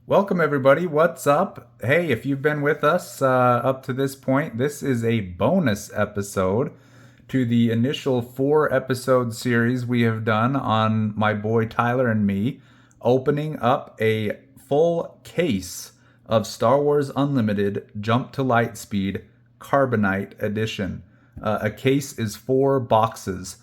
Welcome, everybody. What's up? Hey, if you've been with us up to this point, this is a bonus episode to the initial 4 episode series we have done on my boy Tyler and me, opening up a full case of Star Wars Unlimited Jump to Lightspeed Carbonite Edition. A case is 4 boxes.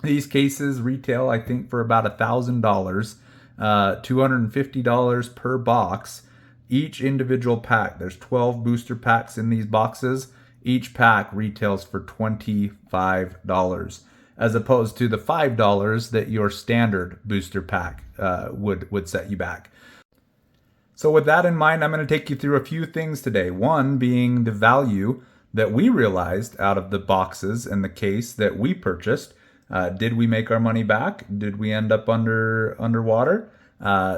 These cases retail, I think, for about $1,000. $250 per box. Each individual pack, there's 12 booster packs in these boxes. Each pack retails for $25, as opposed to the $5 that your standard booster pack would set you back. So with that in mind, I'm going to take you through a few things today. One being the value that we realized out of the boxes and the case that we purchased. Did we make our money back? Did we end up underwater?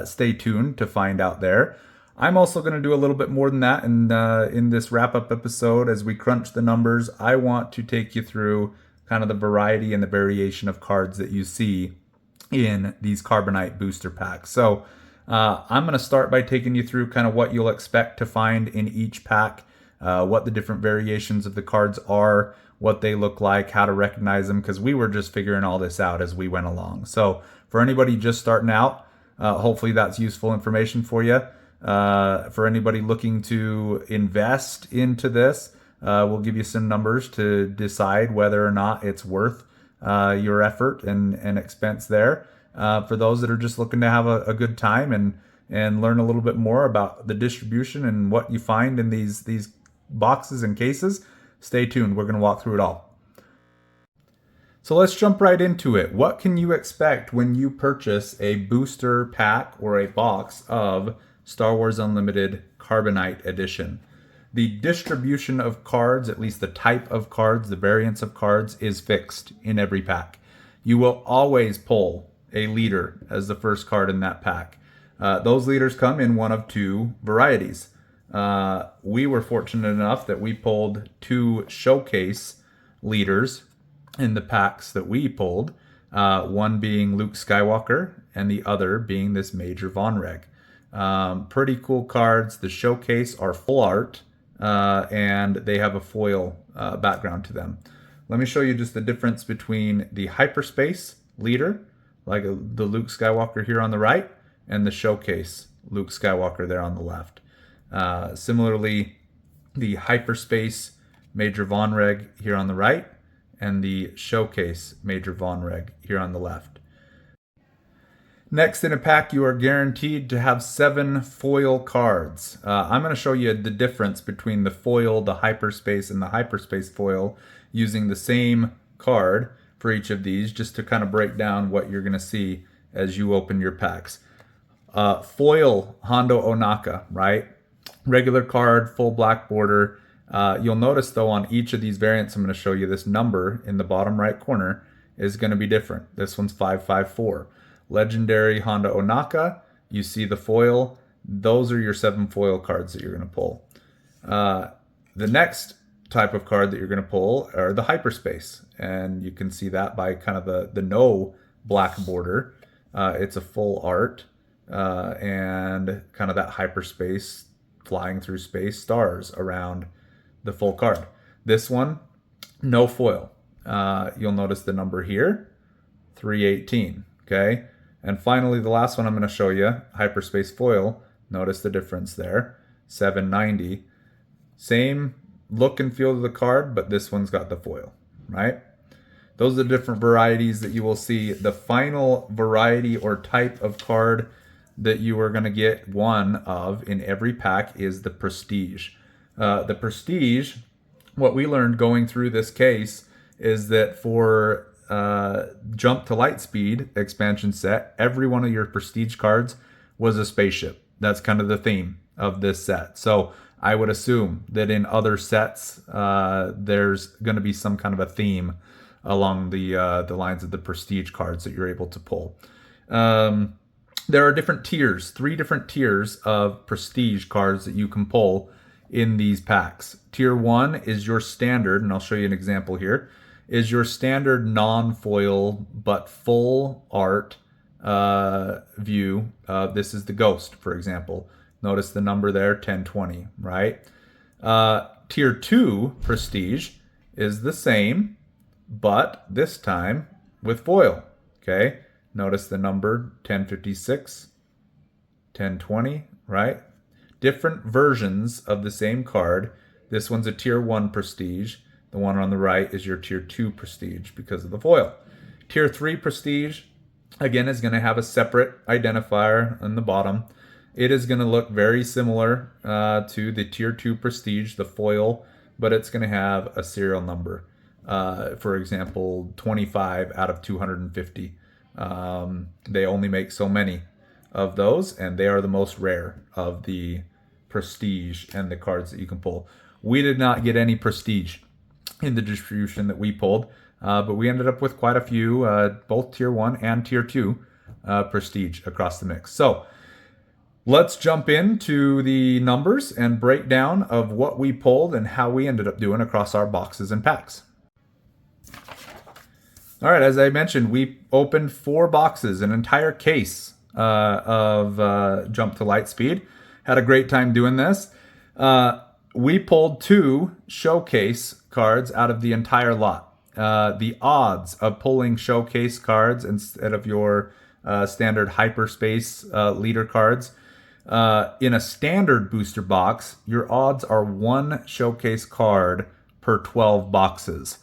Stay tuned to find out there. I'm also going to do a little bit more than that in this wrap-up episode. As we crunch the numbers, I want to take you through kind of the variety and the variation of cards that you see in these Carbonite booster packs. So I'm going to start by taking you through kind of what you'll expect to find in each pack, what the different variations of the cards are, what they look like, how to recognize them, because we were just figuring all this out as we went along. So for anybody just starting out, hopefully that's useful information for you. For anybody looking to invest into this, we'll give you some numbers to decide whether or not it's worth your effort and expense there. For those that are just looking to have a good time and learn a little bit more about the distribution and what you find in these boxes and cases, stay tuned. We're going to walk through it all. So let's jump right into it. What can you expect when you purchase a booster pack or a box of Star Wars Unlimited Carbonite Edition? The distribution of cards, at least the type of cards, the variants of cards, is fixed in every pack. You will always pull a leader as the first card in that pack. Those leaders come in one of 2 varieties. We were fortunate enough that we pulled 2 showcase leaders in the packs that we pulled, one being Luke Skywalker and the other being this Major Von Reg. Pretty cool cards. The showcase are full art, and they have a foil background to them. Let me show you just the difference between the hyperspace leader, like the Luke Skywalker here on the right, and the showcase Luke Skywalker there on the left. Similarly, the hyperspace Major Von Reg here on the right, and the showcase Major Von Reg here on the left. Next in a pack, you are guaranteed to have 7 foil cards. I'm going to show you the difference between the foil, the hyperspace, and the hyperspace foil using the same card for each of these, just to kind of break down what you're going to see as you open your packs. Foil Hondo Ohnaka, right? Regular card, full black border. You'll notice though on each of these variants, I'm going to show you this number in the bottom right corner is going to be different. This one's 554. Legendary Hondo Ohnaka, you see the foil. Those are your 7 foil cards that you're going to pull. The next type of card that you're going to pull are the hyperspace. And you can see that by kind of the no black border. It's a full art and kind of that hyperspace flying through space stars around the full card. This one, no foil. You'll notice the number here, 318, okay? And finally, the last one I'm going to show you, hyperspace foil. Notice the difference there, 790. Same look and feel of the card, but this one's got the foil, right? Those are the different varieties that you will see. The final variety or type of card that you are going to get one of in every pack is the Prestige. The Prestige, what we learned going through this case is that for Jump to Lightspeed expansion set, every one of your Prestige cards was a spaceship. That's kind of the theme of this set. So I would assume that in other sets, there's going to be some kind of a theme along the lines of the Prestige cards that you're able to pull. There are different tiers, 3 different tiers of Prestige cards that you can pull in these packs. Tier 1 is your standard, and I'll show you an example here, is your standard non-foil but full art view. This is the Ghost, for example. Notice the number there, 1020, right? Tier 2 Prestige is the same, but this time with foil, okay? Notice the number, 1056, 1020, right? Different versions of the same card. This one's a Tier 1 Prestige. The one on the right is your Tier 2 Prestige because of the foil. Tier 3 Prestige, again, is going to have a separate identifier on the bottom. It is going to look very similar to the Tier 2 Prestige, the foil, but it's going to have a serial number. For example, 25 out of 250. They only make so many of those, and they are the most rare of the Prestige and the cards that you can pull. We did not get any Prestige in the distribution that we pulled, but we ended up with quite a few, both Tier 1 and Tier 2 Prestige across the mix. So let's jump into the numbers and breakdown of what we pulled and how we ended up doing across our boxes and packs. All right, as I mentioned, we opened 4 boxes, an entire case of Jump to Lightspeed. Had a great time doing this. We pulled 2 showcase cards out of the entire lot. The odds of pulling showcase cards instead of your standard hyperspace leader cards in a standard booster box, your odds are 1 showcase card per 12 boxes.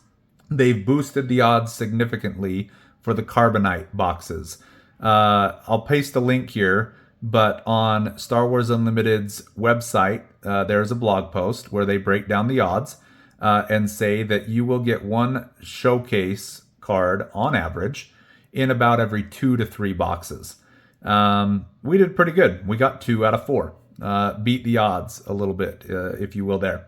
They've boosted the odds significantly for the Carbonite boxes. I'll paste a link here, but on Star Wars Unlimited's website, there's a blog post where they break down the odds and say that you will get 1 showcase card on average in about every 2 to 3 boxes. We did pretty good. We got 2 out of 4. Beat the odds a little bit, if you will there.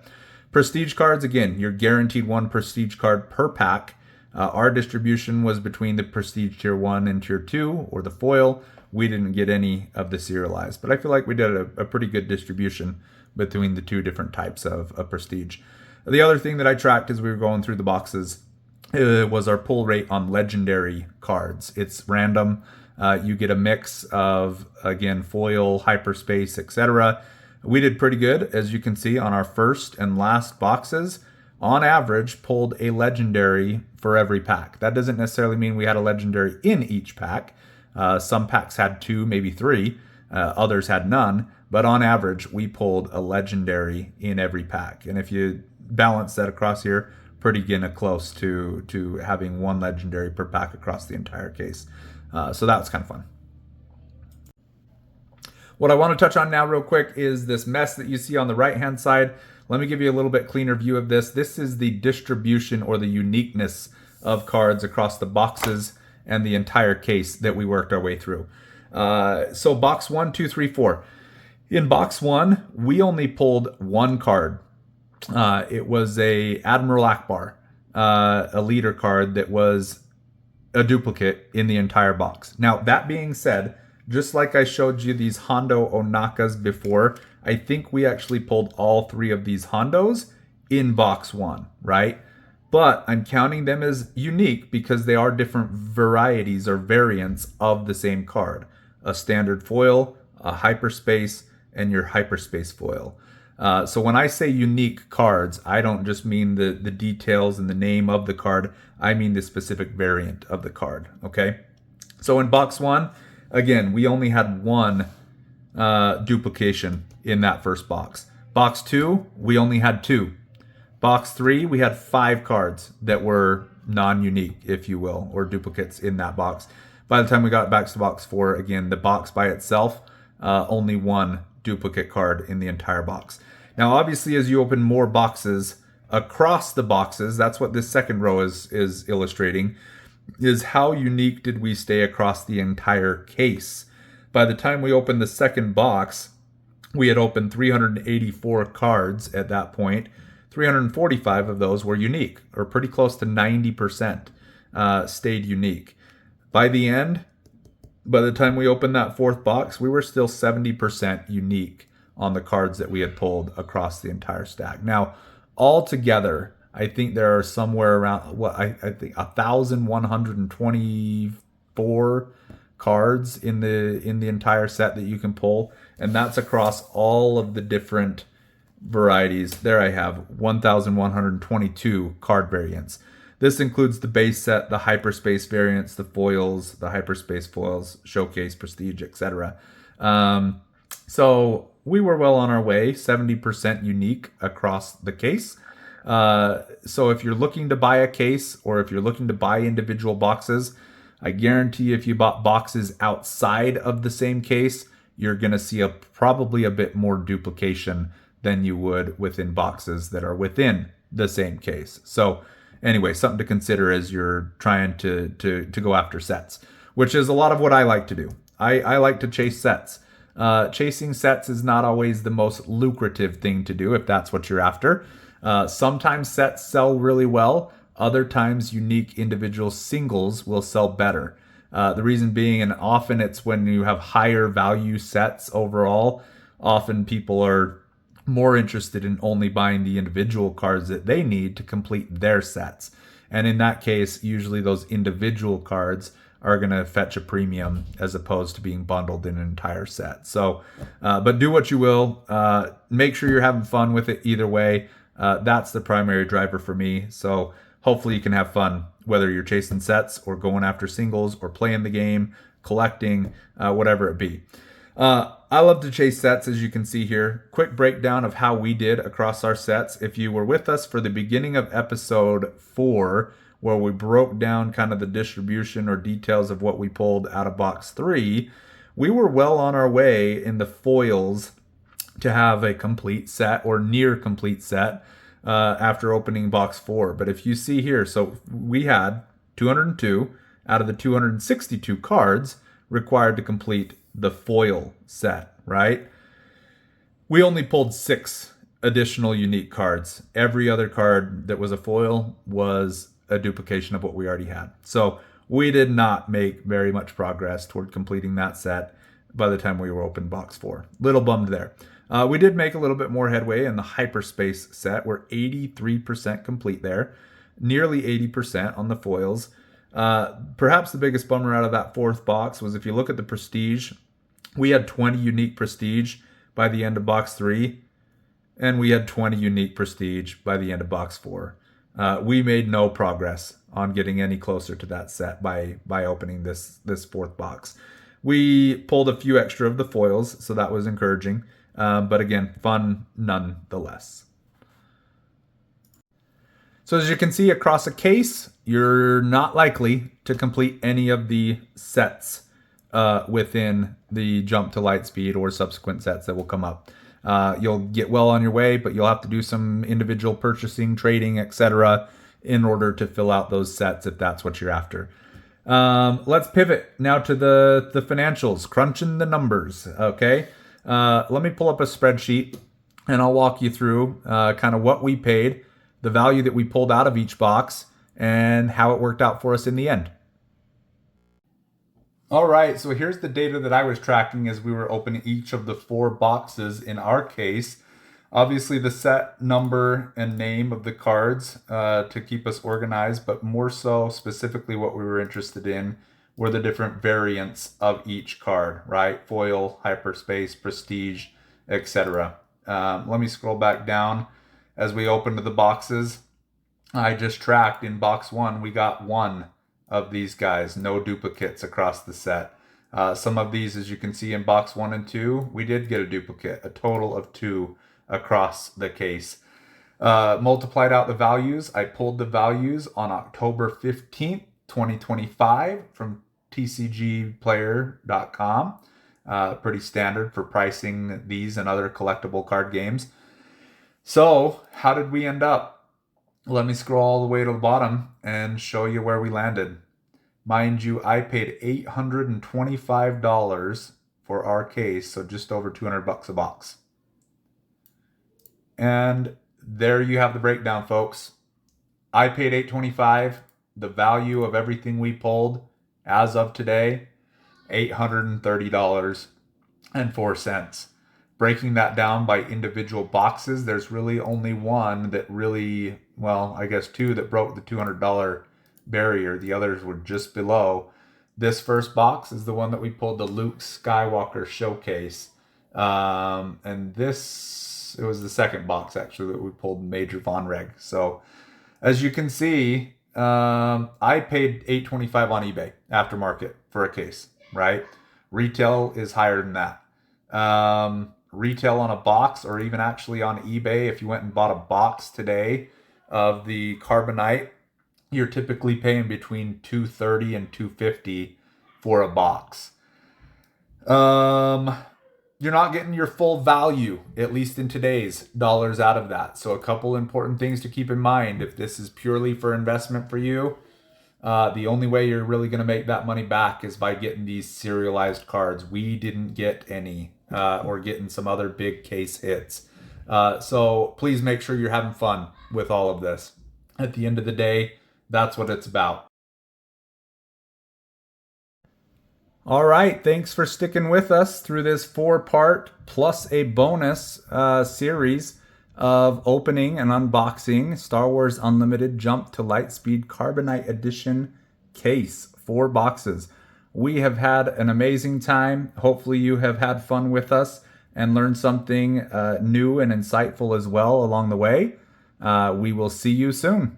Prestige cards, again, you're guaranteed 1 prestige card per pack. Our distribution was between the Prestige Tier 1 and Tier 2, or the foil. We didn't get any of the serialized, but I feel like we did a pretty good distribution between the 2 different types of Prestige. The other thing that I tracked as we were going through the boxes was our pull rate on legendary cards. It's random. You get a mix of, again, foil, hyperspace, etc. We did pretty good, as you can see, on our first and last boxes. On average, pulled a legendary for every pack. That doesn't necessarily mean we had a legendary in each pack. Some packs had 2, maybe 3. Others had none. But on average, we pulled a legendary in every pack. And if you balance that across here, pretty close to having 1 legendary per pack across the entire case. So that was kind of fun. What I want to touch on now real quick is this mess that you see on the right-hand side. Let me give you a little bit cleaner view of this. This is the distribution or the uniqueness of cards across the boxes and the entire case that we worked our way through. So box 1, 2, 3, 4. In box 1, we only pulled 1 card. It was a Admiral Akbar, a leader card that was a duplicate in the entire box. Now, that being said, just like I showed you these Hondo Onakas before, I think we actually pulled all 3 of these Hondos in box 1, right? But I'm counting them as unique because they are different varieties or variants of the same card. A standard foil, a hyperspace, and your hyperspace foil. So when I say unique cards, I don't just mean the details and the name of the card. I mean the specific variant of the card, okay? So in box 1, again, we only had 1 duplication in that first box. Box 2, we only had 2. Box 3, we had 5 cards that were non-unique, if you will, or duplicates in that box. By the time we got back to box 4, again, the box by itself, only 1 duplicate card in the entire box. Now, obviously, as you open more boxes across the boxes, that's what this second row is illustrating, is how unique did we stay across the entire case. By the time we opened the second box, we had opened 384 cards at that point. 345 of those were unique, or pretty close to 90% stayed unique. By the end, by the time we opened that 4th box, we were still 70% unique on the cards that we had pulled across the entire stack. Now, altogether, I think there are somewhere around, I think 1,124 cards in the entire set that you can pull. And that's across all of the different varieties. There I have 1,122 card variants. This includes the base set, the hyperspace variants, the foils, the hyperspace foils, showcase, prestige, etc. So we were well on our way, 70% unique across the case. So if you're looking to buy a case or if you're looking to buy individual boxes, I guarantee if you bought boxes outside of the same case, you're going to see probably a bit more duplication than you would within boxes that are within the same case. So anyway, something to consider as you're trying to go after sets, which is a lot of what I like to do. I like to chase sets. Chasing sets is not always the most lucrative thing to do if that's what you're after. Sometimes sets sell really well. Other times unique individual singles will sell better. The reason being, and often it's when you have higher value sets overall, often people are more interested in only buying the individual cards that they need to complete their sets. And in that case, usually those individual cards are going to fetch a premium as opposed to being bundled in an entire set. So, but do what you will. Make sure you're having fun with it either way. That's the primary driver for me. So hopefully you can have fun, whether you're chasing sets or going after singles or playing the game, collecting, whatever it be. I love to chase sets, as you can see here. Quick breakdown of how we did across our sets. If you were with us for the beginning of episode 4, where we broke down kind of the distribution or details of what we pulled out of box 3, we were well on our way in the foils to have a complete set or near complete set after opening box 4. But if you see here, so we had 202 out of the 262 cards required to complete the foil set, right? We only pulled 6 additional unique cards. Every other card that was a foil was a duplication of what we already had. So we did not make very much progress toward completing that set by the time we were open box 4. Little bummed there. We did make a little bit more headway in the hyperspace set. We're 83% complete there, nearly 80% on the foils. Perhaps the biggest bummer out of that 4th box was if you look at the prestige, we had 20 unique prestige by the end of box 3, and we had 20 unique prestige by the end of box 4. We made no progress on getting any closer to that set by opening this 4th box. We pulled a few extra of the foils, so that was encouraging. But again, fun nonetheless. So as you can see across a case, you're not likely to complete any of the sets within the jump to Lightspeed or subsequent sets that will come up. You'll get well on your way, but you'll have to do some individual purchasing, trading, etc. in order to fill out those sets if that's what you're after. Let's pivot now to the financials, crunching the numbers, okay? Let me pull up a spreadsheet and I'll walk you through kind of what we paid, the value that we pulled out of each box, and how it worked out for us in the end. All right, so here's the data that I was tracking as we were opening each of the 4 boxes in our case. Obviously the set number and name of the cards to keep us organized, but more so specifically what we were interested in were the different variants of each card, right? Foil, hyperspace, prestige, etc. Let me scroll back down as we opened the boxes. I just tracked in box 1, we got 1 of these guys, no duplicates across the set. Some of these, as you can see in box 1 and 2, we did get a duplicate, a total of 2 across the case. Multiplied out the values. I pulled the values on October 15th, 2025 from tcgplayer.com. Pretty standard for pricing these and other collectible card games. So how did we end up? Let me scroll all the way to the bottom and show you where we landed. Mind you, I paid $825 for our case, so just over $200 a box. And there you have the breakdown, folks. I paid $825. The value of everything we pulled as of today, $830.04. Breaking that down by individual boxes, there's really only one that really, well, I guess 2 that broke the $200 barrier. The others were just below. This first box is the one that we pulled, the Luke Skywalker Showcase. And this, it was the second box actually that we pulled Major Von Reg. So as you can see, I paid $8.25 on eBay aftermarket for a case, right? Retail is higher than that. Retail on a box, or even actually on eBay, if you went and bought a box today of the Carbonite, you're typically paying between $230 and $250 for a box. You're not getting your full value, at least in today's dollars, out of that. So a couple important things to keep in mind. If this is purely for investment for you, the only way you're really going to make that money back is by getting these serialized cards. We didn't get any, or getting some other big case hits. So please make sure you're having fun with all of this. At the end of the day, that's what it's about. All right, thanks for sticking with us through this 4-part plus a bonus series of opening and unboxing Star Wars Unlimited Jump to Lightspeed Carbonite Edition case. 4 boxes. We have had an amazing time. Hopefully you have had fun with us and learned something new and insightful as well along the way. We will see you soon.